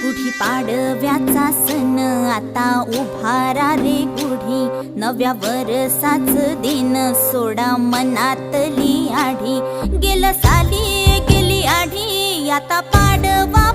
गुढी पाडव्याचा सण आता उभारा रे गुढी, नव्या वरसाच दिन सोडा मनातली आढी। गेलं साली गेली आढी, आता पाडवा